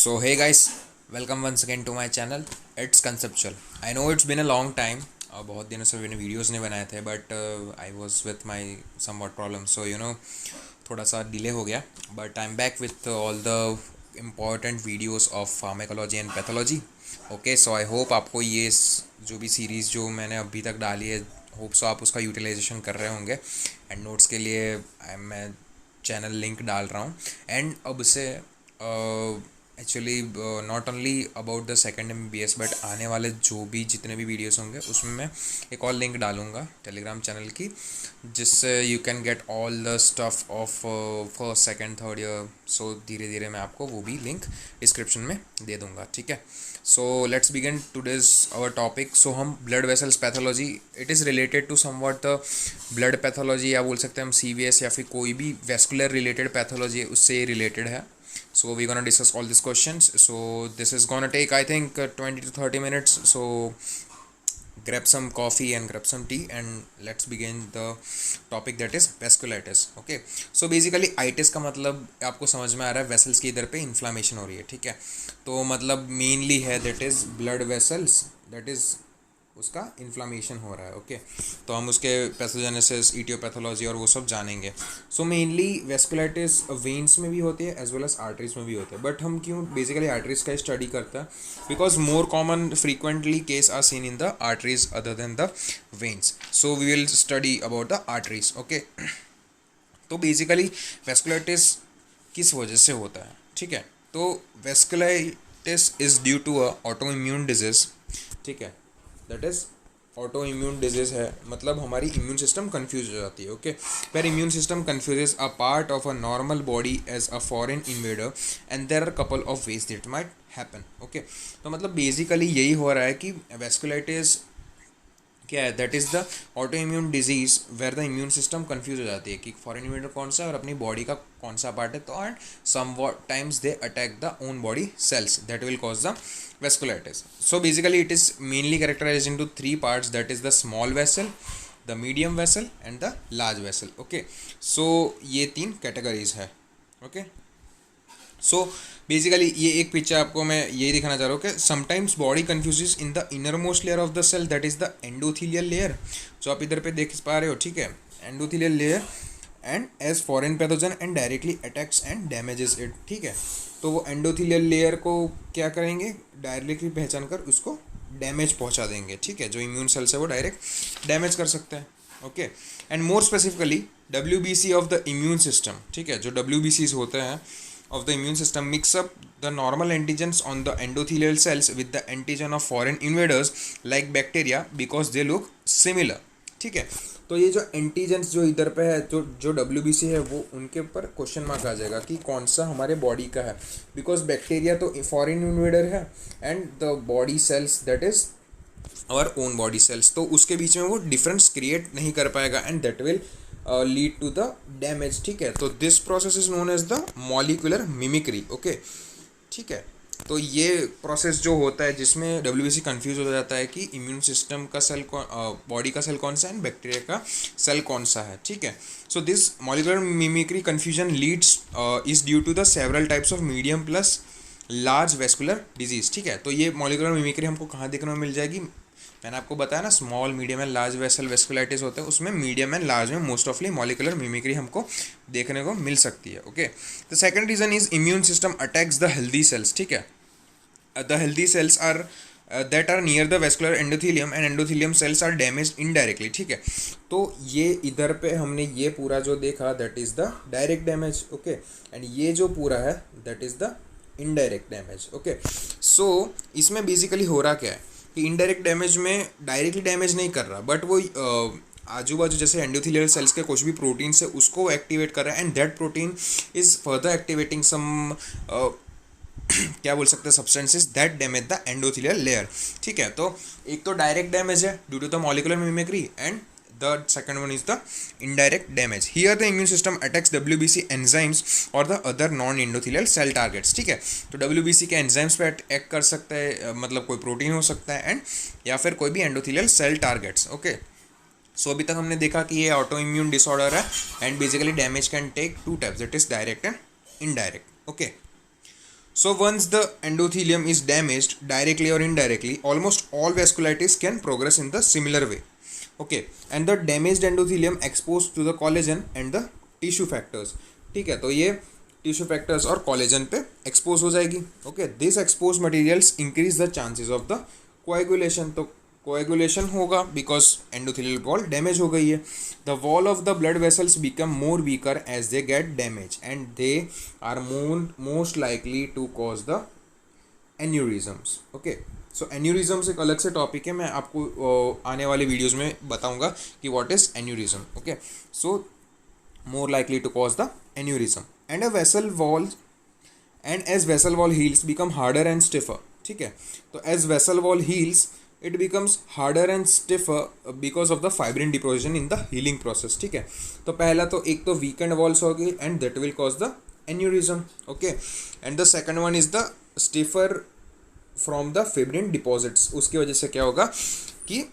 So hey guys, welcome once again to my channel. It's conceptual. I know it's been a long time. बहुत दिनों से मैंने videos नहीं बनाए थे but I was with my some what problem so थोड़ा सा delay हो गया but I am back with all the important videos of pharmacology and pathology. Okay, so I hope आपको ये जो भी सीरीज़ जो मैंने अभी तक डाली है होप सो आप उसका यूटिलाइजेशन कर रहे होंगे. एंड नोट्स के लिए मैं चैनल लिंक डाल रहा हूँ. एंड अब से actually not only about the second MBBS but आने वाले जो भी जितने भी वीडियोस होंगे उसमें मैं एक और लिंक डालूंगा टेलीग्राम चैनल की, जिससे you can get all the stuff of first second third year. So धीरे धीरे मैं आपको वो भी लिंक डिस्क्रिप्शन में दे दूंगा. ठीक है, so let's begin today's our topic. So हम blood vessels pathology, it is related to somewhat the blood pathology, या बोल सकते हैं हम CVS या फिर कोई भी वेस्कुलर रिलेटेड पैथोलॉजी उससे रिलेटेड है. So we're gonna discuss all these questions. So this is gonna take I think 20 to 30 minutes. So grab some coffee and grab some tea and let's begin the topic that is vasculitis. Okay. So basically itis का मतलब आपको समझ में आ रहा है vessels के इधर पे इन्फ्लामेशन हो रही है. ठीक है, तो मतलब मेनली है that is blood vessels, that is उसका इन्फ्लामेशन हो रहा है. ओके, तो हम उसके पैथोजेनेसिस, इटियोपैथोलॉजी और वो सब जानेंगे. सो मेनली वेस्कुलाइटिस वेन्स में भी होती है एज वेल एज आर्टरीज में भी होते हैं. बट हम क्यों बेसिकली आर्टरीज का स्टडी करते हैं? Because more common frequently case are seen in the arteries other than the veins. So we will study about the arteries. Okay, तो बेसिकली वेस्कुलाइटिस किस वजह से होता है? ठीक है, तो vasculitis is due to a auto immune disease. ठीक है, that is auto immune disease है, मतलब हमारी इम्यून सिस्टम कन्फ्यूज हो जाती है. Okay, where immune system confuses a part of a normal body as a foreign invader and there are couple of ways that might happen. Okay, तो मतलब basically यही हो रहा है कि वेस्कुलाइटिस क्या है? That is the auto immune disease where the immune system confuse हो जाती है कि फॉरेन इन्वेडर कौन सा है और अपनी बॉडी का कौन सा पार्ट है. तो and some times they attack the own body cells that will cause the vasculitis. So basically it is mainly characterized into three parts, that is the small vessel, the medium vessel and the large vessel. Okay, so ये तीन categories है. Okay, so basically ये एक picture आपको मैं यही दिखाना चाह रहा हूँ कि sometimes body confuses in the innermost layer of the cell, that is the endothelial layer, जो आप इधर पे देख पा रहे हो. ठीक है, endothelial layer and as foreign pathogen and directly attacks and damages it. ठीक है, तो वो एंडोथीलियल लेयर को क्या करेंगे? डायरेक्टली पहचान कर उसको डैमेज पहुंचा देंगे. ठीक है, जो इम्यून सेल्स है वो डायरेक्ट डैमेज कर सकते हैं. Okay, and more specifically WBC of the immune system. ठीक है, जो WBCs होते हैं of the immune system mix up the normal antigens on the endothelial cells with the antigen of foreign invaders like bacteria because they look similar. ठीक है, तो ये जो एंटीजेंस जो इधर पे है, जो WBC है, वो उनके ऊपर क्वेश्चन मार्क आ जाएगा कि कौन सा हमारे बॉडी का है. बिकॉज बैक्टीरिया तो फॉरेन इन्वेडर है and the body cells that is our own body cells, तो उसके बीच में वो डिफरेंस क्रिएट नहीं कर पाएगा and that will lead to the damage. ठीक है, तो this process is known as the molecular mimicry. Okay, ठीक है, तो ये प्रोसेस जो होता है जिसमें WBC कंफ्यूज हो जाता है कि इम्यून सिस्टम का सेल बॉडी का सेल कौन सा है एंड बैक्टीरिया का सेल कौन सा है. ठीक है, so this molecular mimicry confusion leads is due to the several types of medium plus large vascular disease. ठीक है, तो ये मॉलिक्यूलर मिमिक्री हमको कहाँ देखने को मिल जाएगी? मैंने आपको बताया ना, small medium and large vessel vasculitis होते हैं, उसमें मीडियम एंड लार्ज में मोस्ट ऑफली मॉलिक्यूलर मिमिक्री हमको देखने को मिल सकती है. Okay, the second reason is immune system attacks the healthy cells. ठीक है, the healthy cells are that are near the vascular endothelium and endothelium cells are damage indirectly. ठीक है, तो ये इधर पे हमने ये पूरा जो देखा that is the direct damage. Okay, and ये जो पूरा है that is the indirect damage. Okay, so इसमें बेसिकली हो रहा क्या है कि इनडायरेक्ट डैमेज में डायरेक्टली डैमेज नहीं कर रहा बट वो आजू बाजू जैसे एंडोथीलियल सेल्स के कुछ भी प्रोटीन है उसको एक्टिवेट कर रहा है and that protein is further activating some क्या बोल सकते हैं substances that damage the endothelial layer. ठीक है, तो एक तो डायरेक्ट डैमेज है due to the molecular mimicry and the second one is the indirect damage. Here the immune system attacks WBC enzymes or the other non-endothelial cell targets. ठीक है, तो WBC के enzymes पे अटैक कर सकता है, मतलब कोई प्रोटीन हो सकता है एंड या फिर कोई भी endothelial cell targets. Okay, so अभी तक हमने देखा कि ये ऑटो इम्यून डिसऑर्डर है and basically damage can take two types, that is direct and indirect. Okay, So once the endothelium is damaged directly or indirectly, almost all vasculitis can progress in the similar way. Okay, and the damaged endothelium exposed to the collagen and the tissue factors. ठीक है, तो ये tissue factors और collagen पे expose हो जाएगी. Okay, this expose materials increase the chances of the coagulation. तो coagulation होगा बिकॉज एंडोथेलियल वॉल डैमेज हो गई है. The wall of the blood vessels become more weaker as they get damage and they are most likely to cause the aneurysms. Okay, so aneurysms एक अलग से topic है, मैं आपको आने वाले वीडियोज़ में बताऊंगा कि what is aneurysm. Okay, so more likely to cause the aneurysm and a vessel wall and as vessel wall heals become harder and stiffer. ठीक है, तो as vessel wall heals it becomes harder and stiffer because of the fibrin deposition in the healing process. ठीक है, तो पहला तो एक तो weakened walls होगी and that will cause the aneurysm. Okay, and the second one is the stiffer from the fibrin deposits. उसकी वजह से क्या होगा कि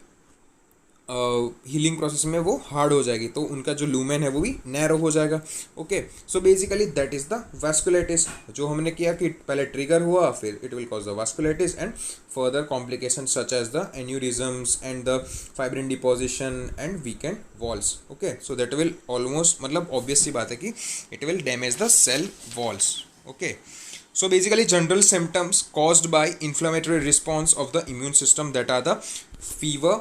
हीलिंग प्रोसेस में वो हार्ड हो जाएगी, तो उनका जो लूमेन है वो भी नैरो हो जाएगा. Okay, so basically that is the vasculitis. जो हमने किया कि पहले ट्रिगर हुआ, फिर it will cause the vasculitis and further complication such as the aneurysms and the fibrin deposition and weakened walls. Okay, so that will almost, मतलब obvious सी बात है कि it will damage the cell walls. Okay, so basically general symptoms caused by inflammatory response of the immune system that are the fever,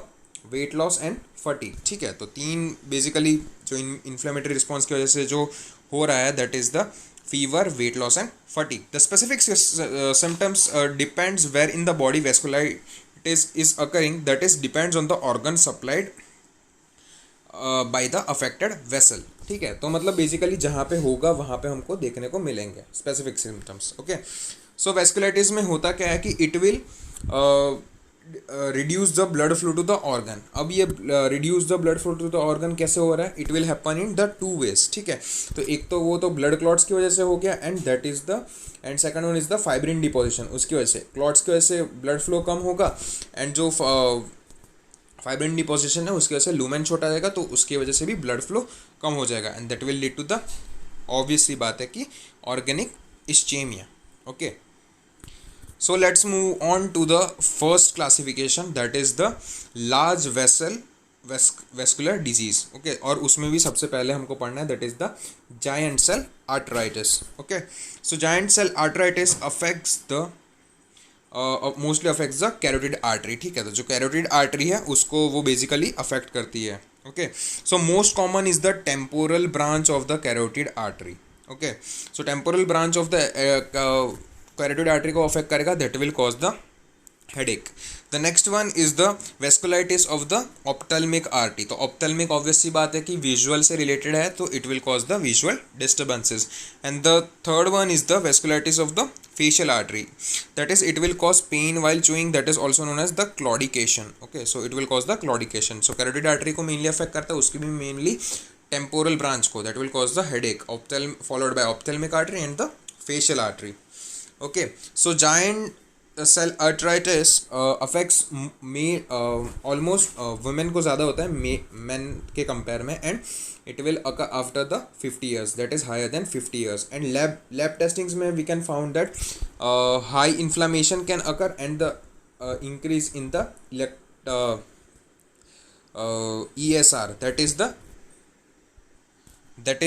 wait loss and fatigue. ठीक है, तो तीन basically जो इन्फ्लेमेटरी रिस्पॉन्स की वजह से जो हो रहा है that is the fever, weight loss and fatigue. The specific symptoms depends where in the body vasculitis is occurring, that is depends on the organ supplied by the affected vessel. ठीक है, तो मतलब बेसिकली जहाँ पे होगा वहाँ पे हमको देखने को मिलेंगे specific symptoms. Okay, so vasculitis में होता क्या है कि it will reduce the blood flow to the organ. अब ये reduce the blood flow to the organ कैसे हो रहा है? It will happen in the two ways. ठीक है, तो एक तो वो तो ब्लड क्लॉट्स की वजह से हो गया and that is the end second one is the fibrin deposition. उसकी वजह से क्लॉट्स की वजह से ब्लड फ्लो कम होगा एंड जो फाइब्रिन डिपोजिशन है उसकी वजह से लूमेन छोटा जाएगा, तो उसकी वजह से भी ब्लड फ्लो कम हो जाएगा and that will lead to the obvious सी बात है कि organic ischemia. Okay, so let's move on to the first classification, that is the large vessel vascular disease. okay, और उसमें भी सबसे पहले हमको पढ़ना है that is the giant cell arteritis. okay, so giant cell arteritis affects the mostly affects the carotid artery. ठीक है, तो जो carotid artery है उसको वो basically affect करती है. okay, so most common is the temporal branch of the carotid artery. okay, so temporal branch of the carotid artery को अफेक्ट करेगा, that will cause the headache. The next one is the vasculitis of the ophthalmic artery. तो ophthalmic obvious सी बात है कि visual से related है, तो it will cause the visual disturbances. And the third one is the vasculitis of the facial artery, that is it will cause pain while chewing, that is also known as the claudication. Okay, so it will cause the claudication. So carotid artery को mainly affect करता है, उसकी भी mainly temporal branch को, that will cause the headache, followed by ophthalmic artery and the facial artery. okay, so giant cell arteritis affects almost women को ज़्यादा होता है men के compare में, and it will occur after the 50 years, that is higher than 50 years. and lab testings में we can found that high inflammation can occur and the increase in the ESR, that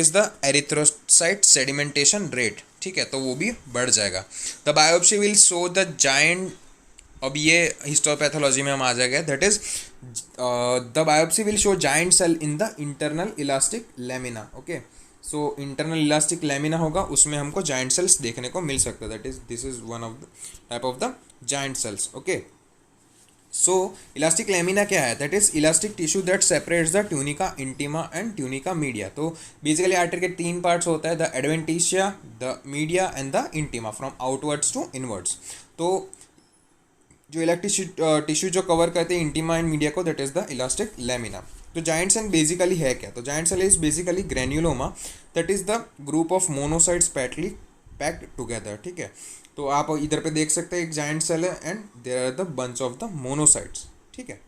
is the erythrocyte sedimentation rate. ठीक है, तो वो भी बढ़ जाएगा. The biopsy will show the giant, अब ये हिस्टोपैथोलॉजी में हम आ जाएंगे, that is the biopsy will show giant cell in the internal elastic lamina. Okay, so internal elastic lamina होगा, उसमें हमको जाइंट सेल्स देखने को मिल सकता है, that is this is one of the type of the giant cells. Okay, so elastic lamina क्या है? That is elastic tissue that separates the tunica intima and tunica media. तो बेसिकली आर्टरी के तीन पार्ट्स होता है, the adventitia, the media and the intima, from outwards to inwards. तो जो elastic tissue जो कवर करते हैं इंटीमा एंड मीडिया को, that is the elastic lamina. तो जाइंट सेल बेसिकली है क्या? तो giant cell is basically granuloma, that is the group of monocytes packed together. ठीक है, तो आप इधर पे देख सकते हैं एक जाइंट सेल है and there are the bunch of the monocytes. ठीक है,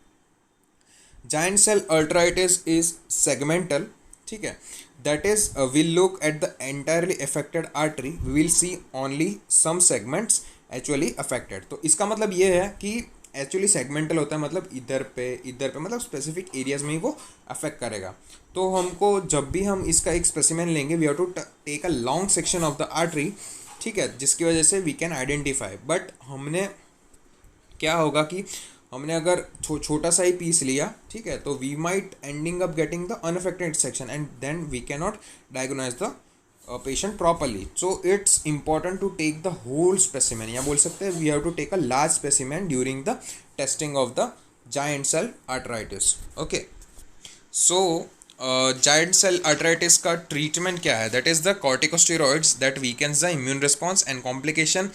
giant cell arteritis is segmental. ठीक है, that is we'll look at the entirely affected artery, we will see only some segments actually affected. तो इसका मतलब ये है कि एक्चुअली सेगमेंटल होता है, मतलब इधर पे मतलब स्पेसिफिक एरियाज में ही वो अफेक्ट करेगा. तो हमको जब भी हम इसका एक स्पेसिमेन लेंगे we have to take a long section of the artery, ठीक है, जिसकी वजह से वी कैन आइडेंटिफाई. बट हमने क्या होगा कि हमने अगर छोटा सा ही पीस लिया, ठीक है, तो we might ending up getting the unaffected section and then we can not diagnose the patient properly. So it's important to take the whole specimen, या बोल सकते हैं we have to take a large specimen during the testing of the giant cell arthritis. Okay, so giant cell arthritis का treatment क्या है? That is the corticosteroids that weakens the immune response and complication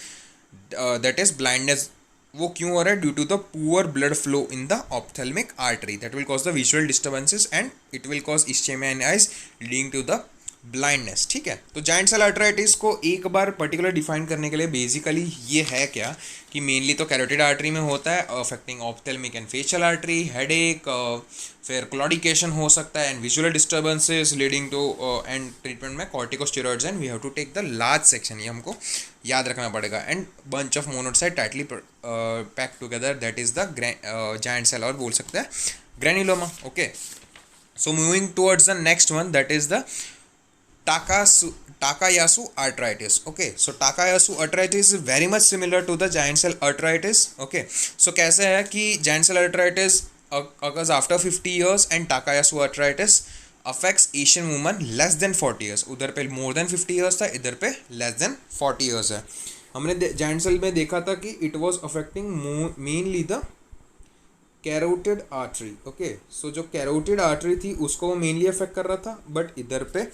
that is blindness. वो क्यों हो रहा है? Due to the poor blood flow in the ophthalmic artery that will cause the visual disturbances and it will cause ischaemia in eyes leading to the blindness. ठीक है, तो giant cell arthritis को एक बार पर्टिकुलर डिफाइन करने के लिए basically ये है क्या कि मेनली तो कैरोटिड आर्टरी में होता है, affecting ophthalmic and facial artery, headache, फिर क्लॉडिकेशन हो सकता है and visual disturbances leading to and treatment में corticosteroids and we have to take the large section, ये हमको याद रखना पड़ेगा. And bunch of monocyte tightly pack together that is the giant cell, और बोल सकते हैं granuloma. Okay, so moving towards the next one that is the Takayasu arthritis. Okay, so Takayasu arthritis is very much similar to the giant cell arthritis. Okay, so कैसे है कि giant cell arthritis occurs after 50 years and Takayasu arthritis affects Asian women less than 40 years. उधर पे more than 50 years था, इधर पे less than 40 years है. हमने giant cell में देखा था कि it was affecting mainly the carotid artery. Okay, so जो कैरोटिड आर्टरी थी उसको वो मेनली अफेक्ट कर रहा था, बट इधर पे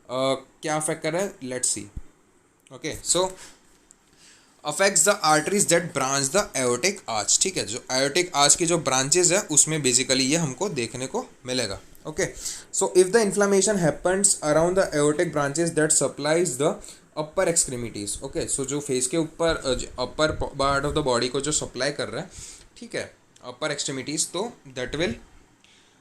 क्या अफेक्ट कर रहा है? Let's see. Okay, so affects the arteries that branch the aortic arch. ठीक है, जो एओर्टिक आर्च की जो ब्रांचेज है उसमें बेसिकली ये हमको देखने को मिलेगा. Okay, so if the inflammation happens around the aortic branches that supplies the upper extremities. Okay, so जो फेस के ऊपर upper part of the body को जो सप्लाई कर रहा है, ठीक है, अपर एक्सट्रीमिटीज, तो that will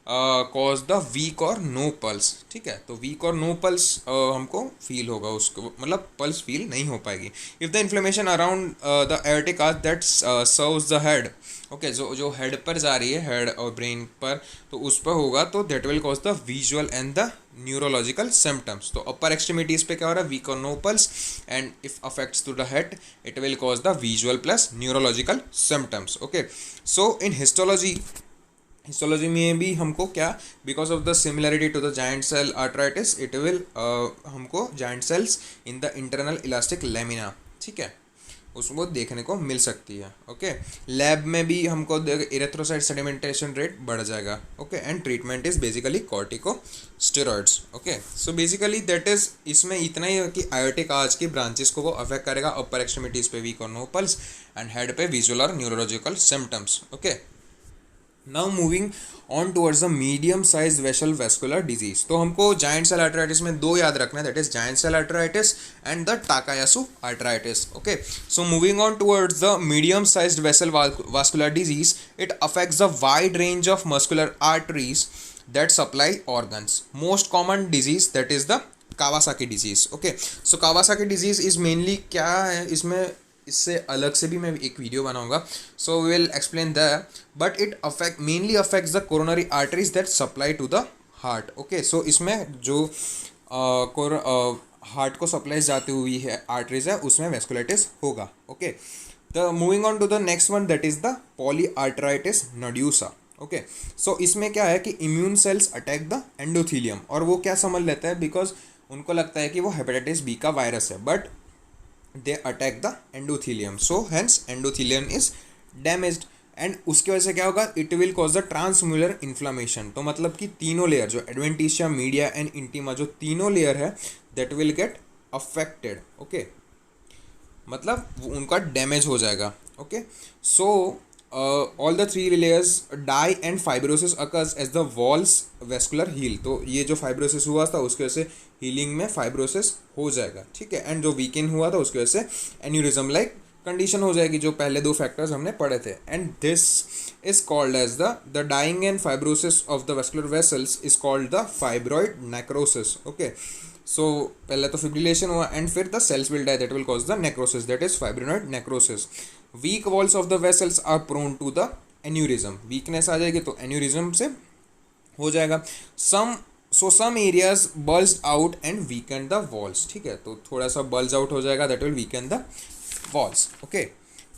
cause the weak और नो पल्स. ठीक है, तो वीक और नो पल्स हमको फील होगा, उसको मतलब पल्स फील नहीं हो पाएगी. If the inflammation around the aortic arch that serves the head. Okay, जो हेड पर जा रही है, हेड और ब्रेन पर, तो उस पर होगा, तो that will cause the visual and the neurological symptoms. तो अपर एक्सट्रीमिटीज पे क्या हो रहा है? वीक और no pulse, and if affects to the head it will cause the visual plus neurological symptoms. Okay, so in histology में भी हमको क्या, because of the similarity to the giant cell arthritis it will हमको giant cells in the internal elastic lamina, ठीक है, उसको देखने को मिल सकती है. ओके, लैब में भी हमको इरेथ्रोसाइट सेडिमेंटेशन रेट बढ़ जाएगा. Okay, and treatment is basically corticosteroids. Okay, so basically that is, इसमें इतना ही है कि आयोटिक आर्च की ब्रांचेस को वो अफेक्ट करेगा, अपर एक्सट्रीमिटीज पे वीक और नो पल्स, एंड हेड पे विजुअल और neurological symptoms. Okay, now moving on towards the medium size vessel vascular disease. तो हमको जायंट सेल आर्थराइटिस में दो याद रखना है, that is giant cell arthritis and the Takayasu arthritis. Okay, so moving on towards the medium sized vessel vascular disease, it affects the wide range of muscular arteries that supply organs. Most common disease that is the Kawasaki disease. Okay, so Kawasaki disease is mainly क्या है, इसमें इससे अलग से भी मैं एक video बनाऊंगा, so we will explain that, but it mainly affects the coronary arteries that supply to the heart. Okay, so इसमें जो हार्ट को सप्लाई जाती हुई है आर्टरीज है उसमें वेस्कुलाइटिस होगा. Okay, the moving on to the next one that is the polyarteritis nodosa. Okay, so इसमें क्या है कि immune cells attack the endothelium, और वो क्या समझ लेता है, बिकॉज उनको लगता है कि वो हेपेटाइटिस बी का वायरस है, but they attack the endothelium, so hence endothelium is damaged, and उसकी वजह से क्या होगा, it will cause the transmural inflammation. तो मतलब कि तीनों लेयर जो एडवेंटिशिया, मीडिया एंड इंटीमा, जो तीनों लेयर है that will get affected. okay, मतलब उनका डैमेज हो जाएगा. okay, so all the three layers die and fibrosis occurs as the walls vascular heal. तो ये जो fibrosis हुआ था उसकी वजह से हीलिंग में फाइब्रोसिस हो जाएगा. ठीक है, एंड जो वीकेन हुआ था उसकी वजह से एन्यूरिज्म लाइक कंडीशन हो जाएगी जो पहले दो फैक्टर्स हमने पढ़े थे. And this is called as the dying and fibrosis of the vascular vessels is called the fibroid necrosis. Okay, so पहले तो फिब्रिलेशन हुआ एंड फिर the cells will die, that will cause the necrosis, that is fibroid necrosis. Weak walls of the vessels are prone to the aneurysm. Weakness आ जाएगी तो aneurysm से हो जाएगा. Some areas bulge out and weaken the walls. ठीक है, तो थोड़ा सा बल्ज आउट हो जाएगा, that will weaken the walls. Okay,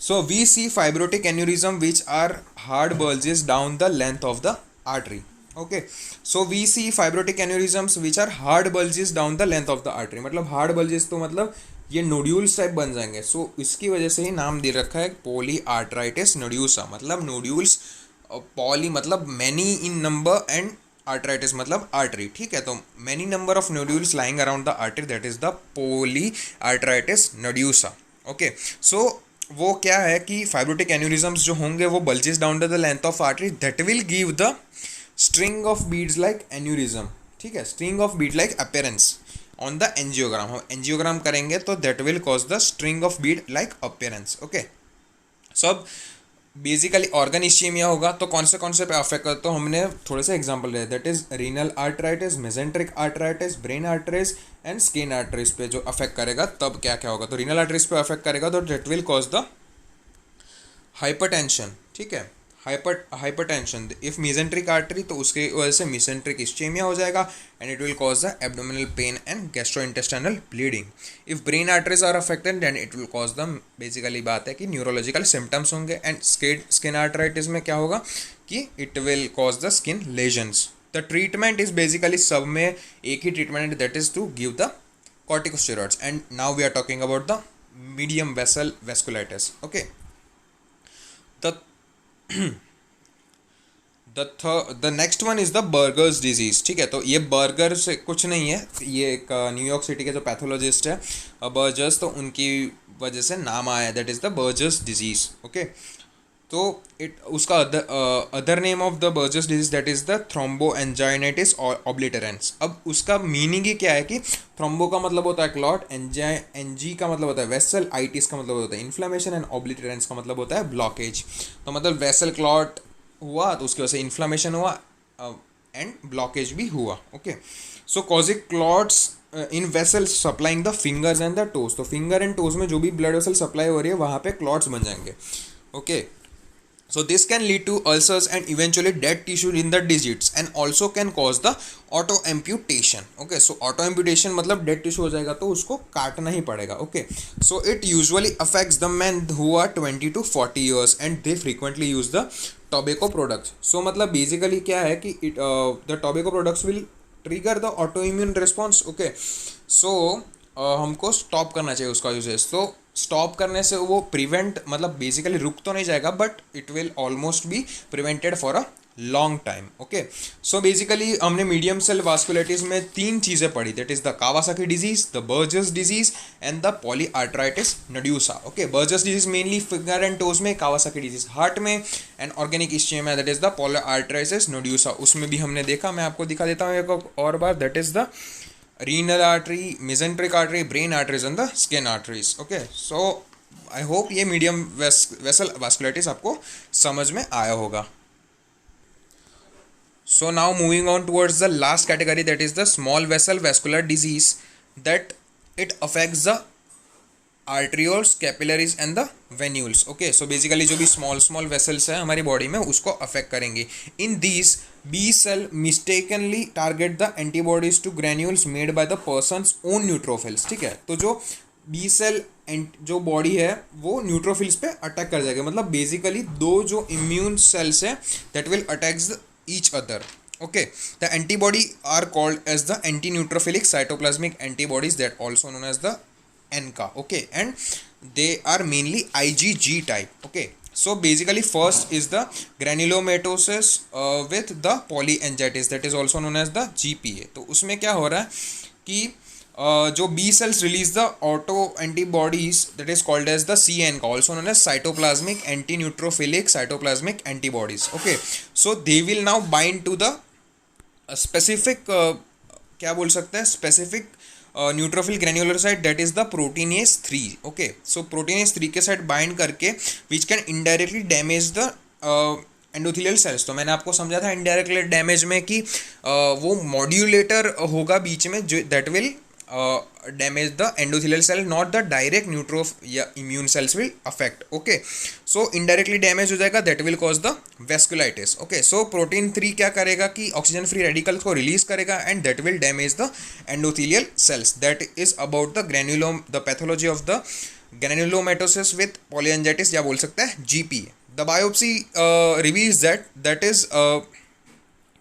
so we see fibrotic aneurysm which are hard bulges down the length of the artery. Okay, so we see fibrotic aneurysms which are hard bulges down the length of the artery. मतलब hard bulges तो मतलब ये nodules type बन जाएंगे. सो इसकी वजह से ही नाम दे रखा है पॉली आर्टराइटिस नोड्यूसा. मतलब नोड्यूल्स, पॉली मतलब many in number and arteritis मतलब आर्टरी. ठीक है, तो many number of nodules lying around the artery, that is the poly arteritis nodosa. Okay, so वो क्या है कि फाइब्रोटिक एन्यूरिज्म्स जो होंगे वो bulges down the length of artery, that will give the string of beads like aneurysm. ठीक है, string of bead like appearance on the angiogram. हम एंजियोग्राम करेंगे तो that will cause the string of bead like appearance. Okay, so अब basically organ इश्चीमिया होगा तो कौन से पे अफेक्ट करता, तो हमने थोड़े से एग्जांपल दिए, that is renal arteritis, mesenteric arteritis, brain arteries and skin arteries पे जो अफेक्ट करेगा तब क्या क्या होगा. तो रीनल आर्टरीज पे अफेक्ट करेगा तो that will cause the hypertension. ठीक है, हाइपरटेंशन. इफ मेजेंट्रिक आर्टरी तो उसके वजह से मेसेंट्रिक इश्चेमिया हो जाएगा and it will cause the abdominal pain and gastrointestinal bleeding. If brain arteries are affected then it will cause the, basically बात है कि न्यूरोलॉजिकल सिम्टम्स होंगे. एंड स्किन आर्टराइटिस में क्या होगा कि it will cause the skin lesions. The treatment is basically सब में एक ही treatment, that is to give the corticosteroids. And now we are talking about the medium vessel vasculitis. Okay, the next one is the Buerger's disease. ठीक है, तो ये burger से कुछ नहीं है, ये एक न्यूयॉर्क सिटी के जो पैथोलॉजिस्ट है बर्जर्स, तो उनकी वजह से नाम आया, that is the Buerger's disease. Okay, तो उसका other name of the Buerger's disease that is the thromboangiitis obliterans. अब उसका मीनिंग ही क्या है कि थ्रोम्बो का मतलब होता है क्लॉट, एनजी का मतलब होता है वेसल, आइटिस का मतलब होता है इन्फ्लेमेशन एंड ऑब्लिटरेंस का मतलब होता है ब्लॉकेज. तो मतलब वेसल क्लॉट हुआ तो उसकी वजह से इन्फ्लेमेशन हुआ एंड ब्लॉकेज भी हुआ. Okay, so causing clots in vessels supplying the fingers and the toes. तो फिंगर एंड टोज में जो भी ब्लड वेसल सप्लाई हो रही है वहाँ पे क्लॉट्स बन जाएंगे. Okay, so this can lead to ulcers and eventually dead tissue in the digits and also can cause the auto amputation. Okay, so auto amputation मतलब dead tissue हो जाएगा तो उसको काटना ही पड़ेगा. Okay, so it usually affects the men who are 20 to 40 years and they frequently use the tobacco products. So मतलब basically क्या है कि the tobacco products will trigger the autoimmune response. Okay, so हमको स्टॉप करना चाहिए उसका uses. तो stop करने से वो प्रिवेंट मतलब बेसिकली रुक तो नहीं जाएगा but it will almost be prevented for a long time. Okay, so basically हमने मीडियम सेल वास्कुलाइटिस में तीन चीज़ें पढ़ी, that is the Kawasaki disease, the Buerger's disease and the polyarteritis nodosa. Okay, Buerger's disease mainly finger and toes में, Kawasaki disease heart में and organic ischemia that is the polyarteritis nodosa. उसमें भी हमने देखा, मैं आपको दिखा देता हूँ एक और बार, that is the renal artery, mesenteric artery, brain arteries and the skin arteries. Okay, so I hope ये medium vessel vasculitis आपको समझ में आया होगा. So now moving on towards the last category, that is the small vessel vascular disease, that it affects the arterioles, capillaries and the venules. Okay, so basically जो भी small vessels है हमारी body में उसको अफेक्ट करेंगे. In these B cell mistakenly target the antibodies to granules made by the person's own neutrophils. ठीक है, तो जो बी सेल जो बॉडी है वो न्यूट्रोफिल्स पे अटैक कर जाएगा. मतलब बेसिकली दो जो इम्यून सेल्स है that will attacks each other. Okay, the antibody are called as the anti-neutrophilic cytoplasmic antibodies, that also known as the ANCA. Okay, and they are mainly IgG type. Okay, so basically first is the granulomatosis with the polyangiitis, that is also known as the GPA. तो उसमें क्या हो रहा है कि जो B cells release the auto antibodies that is called as the CNCA, also known as cytoplasmic anti-neutrophilic cytoplasmic antibodies. Okay, so they will now bind to the specific क्या बोल सकते हैं, specific neutrophil granular site that is the proteinase 3. Okay, so proteinase 3 के side bind करके which can indirectly damage the endothelial cells. तो मैंने आपको समझा था इनडायरेक्टली डैमेज में कि वो मॉड्यूलेटर होगा बीच में जो that will damage the endothelial cell, not the direct neutroph या immune cells will affect. Okay, so indirectly damage हो जाएगा, that will cause the vasculitis. Okay, so protein 3 क्या करेगा कि ऑक्सीजन फ्री रेडिकल्स को रिलीज करेगा and that will damage the endothelial cells. That is about the the pathology of the granulomatosis with polyangiitis या बोल सकते हैं GPA. The biopsy reveals that is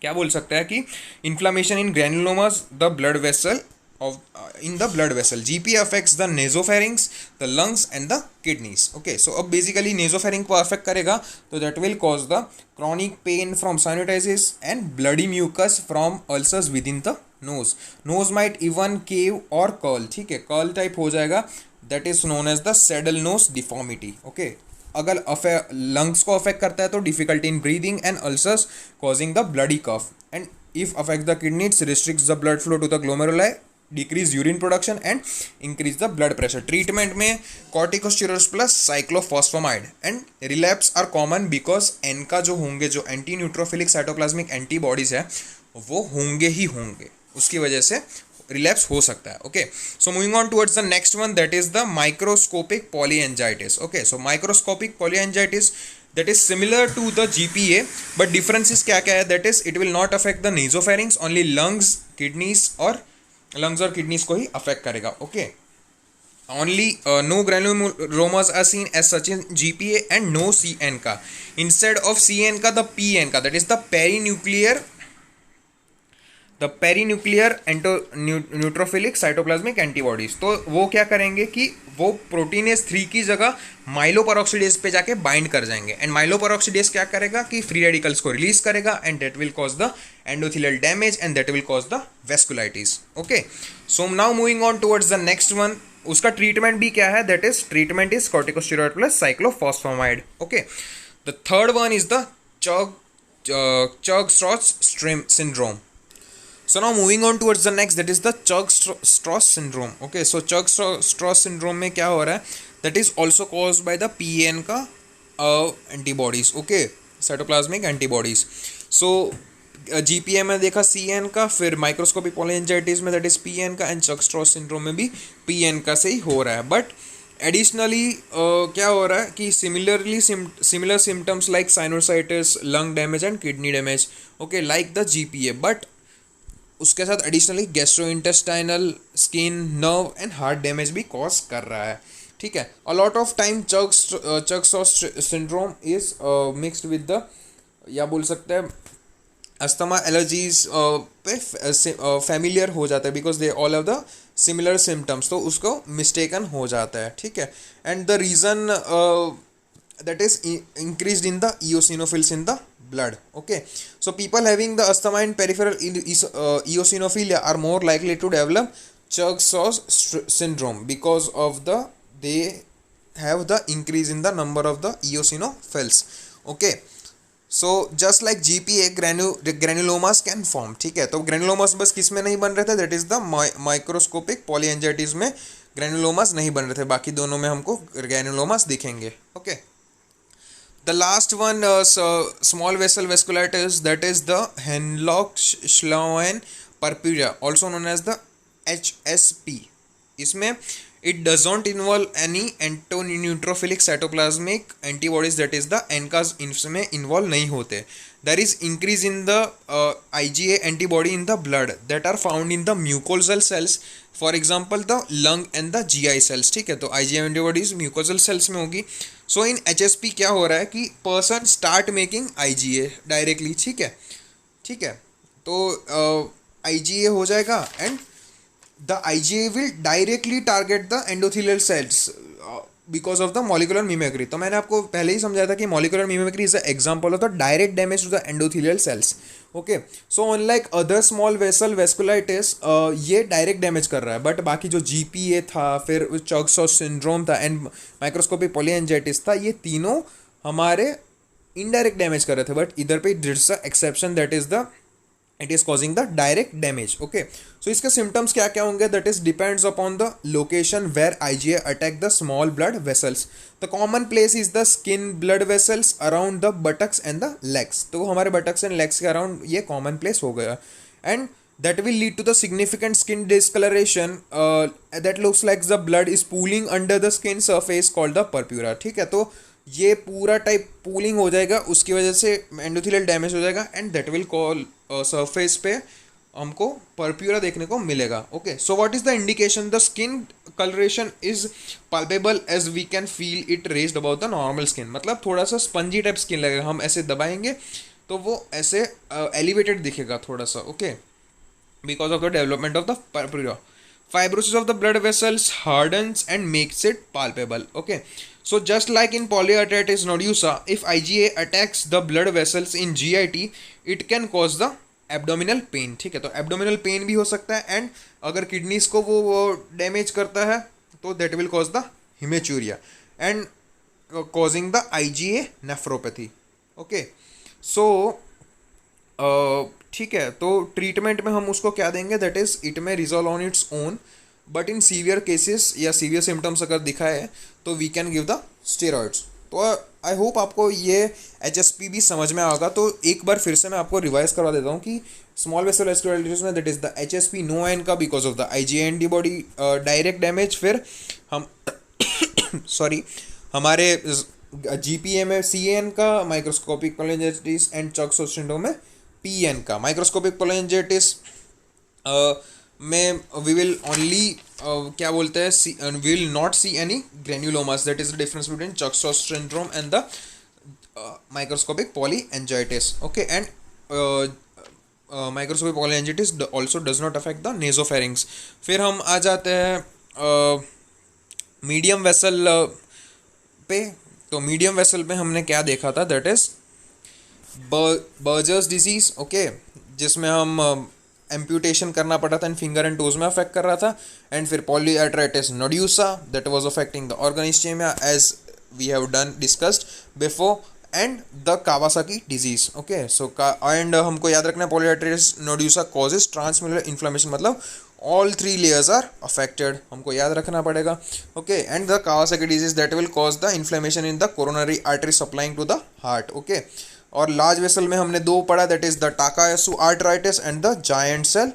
क्या बोल सकते हैं कि inflammation in granulomas the blood vessel of in the blood vessel. GPA affects the nasopharynx, the lungs and the kidneys. Okay, so अब basically nasopharynx को affect करेगा तो that will cause the chronic pain from sinusitis and bloody mucus from ulcers within the nose. Nose might even cave or curl. ठीक है, curl type हो जाएगा, that is known as the saddle nose deformity. Okay, अगर lungs को affect करता है तो difficulty in breathing and ulcers causing the bloody cough. And if affects the kidneys, restricts the blood flow to the glomeruli, decrease urine production and increase the blood pressure. Treatment में corticosteroids plus cyclophosphamide and relapse are common because इनका जो होंगे जो anti neutrophilic cytoplasmic antibodies है वो होंगे ही होंगे, उसकी वजह से रिलैप्स हो सकता है. Okay, so moving on towards the next one that is the microscopic polyangiitis. Okay, so microscopic polyangiitis that is similar to the GPA but differences क्या क्या है, that is it will not affect the nasopharynx, only lungs, kidneys और lungs और kidneys को ही affect करेगा. Okay, only no granulomas are seen as such in GPA and no CN का. Instead of CN का the PN का, that is the perinuclear neutrophilic cytoplasmic antibodies. तो वो क्या करेंगे कि वो प्रोटीनेज 3 की जगह माइलोपेरोक्सीडेज पे जाके बाइंड कर जाएंगे एंड माइलोपेरोक्सीडेज क्या करेगा कि फ्री रेडिकल्स को रिलीज करेगा and that will cause the endothelial damage and that will cause the vasculitis. Okay, so now moving on towards the next one. उसका ट्रीटमेंट भी क्या है, that is treatment is corticosteroid plus cyclophosphamide. Okay, the third one is the Churg-Strauss syndrome. So now moving on towards the next, that is the Churg-Strauss syndrome. Okay, so Churg-Strauss syndrome में क्या हो रहा है, that is also caused by the PAN का antibodies. Okay, cytoplasmic antibodies. So GPA में देखा CN का, फिर माइक्रोस्कोपिक पॉलीएंजाइटिस में दैट इज PN का एंड Churg-Strauss syndrome में भी PN का से ही हो रहा है. बट एडिशनली क्या हो रहा है कि similar symptoms like sinusitis, lung damage and kidney damage. Okay, like the GPA, but उसके साथ additionally gastrointestinal, skin, nerve and heart damage भी कॉज कर रहा है. ठीक है, a lot of time Churg-Strauss syndrome is mixed with the या बोल सकते हैं अस्थमा एलर्जीज पे फैमिलियर हो जाता है because they all have the similar symptoms, तो उसको मिस्टेकन हो जाता है. ठीक है, and the reason that is increased in the eosinophils in the blood. Okay, so people having the asthma and peripheral eosinophilia are more likely to develop Churg-Strauss syndrome because of they have the increase in the number of the eosinophils. Okay, so just like GPA, granulomas can form. ठीक है, तो granulomas बस किस में नहीं बन रहे थे, that is the microscopic polyangiitis में granulomas नहीं बन रहे थे, बाकी दोनों में हमको granulomas दिखेंगे. Okay, the last one small vessel vasculitis, that is the Henlock-Schleien purpura, also known as the HSP. इसमें it does not involve any antineutrophilic cytoplasmic antibodies, that is the ANCAs इसमें involve नहीं होते. There is increase in the IgA antibody in the blood that are found in the mucosal cells, for example the lung and the GI cells. ठीक है, तो IgA antibodies mucosal cells में होगी. So in HSP क्या हो रहा है कि person start making IgA directly. ठीक है, तो IgA हो जाएगा and the IgA will directly target the endothelial cells because of the molecular mimicry. तो मैंने आपको पहले ही समझाया था कि molecular mimicry is the example of the direct damage to the endothelial cells. Okay, so unlike other small vessel vasculitis, ये direct damage कर रहा है, but बाकी जो GPA था, फिर Churg-Strauss syndrome था and microscopic polyangiitis था, ये तीनों हमारे indirect damage कर रहे थे. but इधर पे there is a exception, that is the it is causing the direct damage. Okay, so इसके सिम्टम्स क्या क्या होंगे, that is depends upon the location where IgA attack the small blood vessels. The common place is the skin blood vessels around the buttocks and the legs. तो हमारे buttocks and legs के around ये common place हो गया. And that will lead to the significant skin discoloration that looks like the blood is pooling under the skin surface called the purpura. ठीक है, तो ये पूरा टाइप पूलिंग हो जाएगा, उसकी वजह से एंडोथेलियल डैमेज हो जाएगा and that will call surface पे हमको पर्प्यूरा देखने को मिलेगा. Okay, so what is the indication, the skin colouration is palpable as we can feel it raised about the normal skin. मतलब थोड़ा सा स्पंजी टाइप स्किन लगेगा, हम ऐसे दबाएंगे तो वो ऐसे एलिवेटेड दिखेगा थोड़ा सा. Okay, because of the development of the purpura. Fibrosis of the blood vessels hardens and makes it palpable. Okay, so just like in polyarteritis nodosa, if IgA attacks the blood vessels in GIT, it can cause the abdominal pain. ठीक है, तो abdominal pain भी हो सकता है, and अगर kidneys को वो डैमेज करता है तो that will cause the hematuria and causing the IgA nephropathy. Okay, so ठीक है, तो ट्रीटमेंट में हम उसको क्या देंगे, that is it may resolve on its own, but in severe cases या सीवियर सिम्टम्स अगर दिखाए तो we can give the steroids. तो आई होप आपको ये HSP भी समझ में आएगा. तो एक बार फिर से मैं आपको रिवाइज करवा देता हूँ कि स्मॉल वेसल एस्क्लेरोसिस में that is the HSP no ion का because of the IgA antibody direct damage. फिर हम सॉरी हमारे GPA में CAN का, माइक्रोस्कोपिक कोलिंजाइटिस एंड चॉक्स सिंड्रोम में PN का. माइक्रोस्कोपिक कोलिंजाइटिस में वी विल ओनली क्या बोलते हैं, we will not see any granulomas. That is the difference between चॉक्स syndrome and the microscopic polyangiitis. Okay, and microscopic polyangiitis also does not affect the nasopharynx. फिर हम आ जाते हैं medium vessel पे. तो मीडियम वेसल पे हमने क्या देखा था, that is Buerger's disease. Okay, जिसमें हम एम्प्यूटेशन करना पड़ा था एंड फिंगर एंड टोज में अफेक्ट कर रहा था. एंड फिर polyarteritis nodosa, that was affecting the organ ischemia as we have done discussed before. And the Kawasaki disease. Okay, so and हमको याद रखना है polyarteritis nodosa causes transmural inflammation, मतलब all three layers are affected, हमको याद रखना पड़ेगा. Okay, and the Kawasaki disease that will cause the inflammation in the coronary artery supplying to the heart. Okay, और लार्ज वेसल में हमने दो पढ़ा, that is the Takayasu arteritis and the giant cell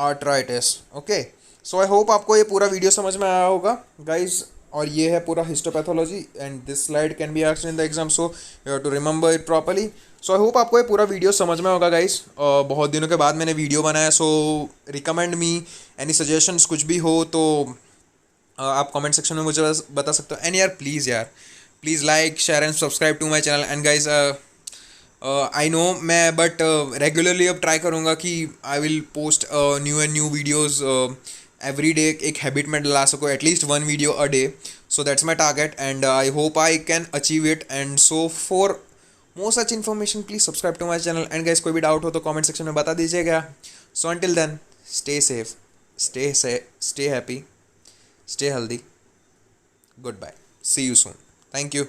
arteritis. Okay, so I hope आपको ये पूरा video समझ में आया होगा गाइज. और ये है पूरा histopathology and this slide can be asked in the exam, so you have to remember it properly. So I hope आपको ये पूरा वीडियो समझ में होगा गाइस. बहुत दिनों के बाद मैंने वीडियो बनाया, सो रिकमेंड मी एनी सजेशंस कुछ भी हो तो आप कमेंट सेक्शन में मुझे बता सकते हो. एंड यार please like share and subscribe to my channel. And guys I know मैं बट रेगुलरली अब ट्राई करूँगा कि I will post new videos every day. एक हैबिट में डला सको at least 1 video a day. So that's my target and I hope I can achieve it. And so for more such information please subscribe to my channel. And guys, कोई भी doubt हो तो comment section में बता दीजिएगा. So until then, stay safe, stay happy, stay healthy. Goodbye, see you soon. Thank you.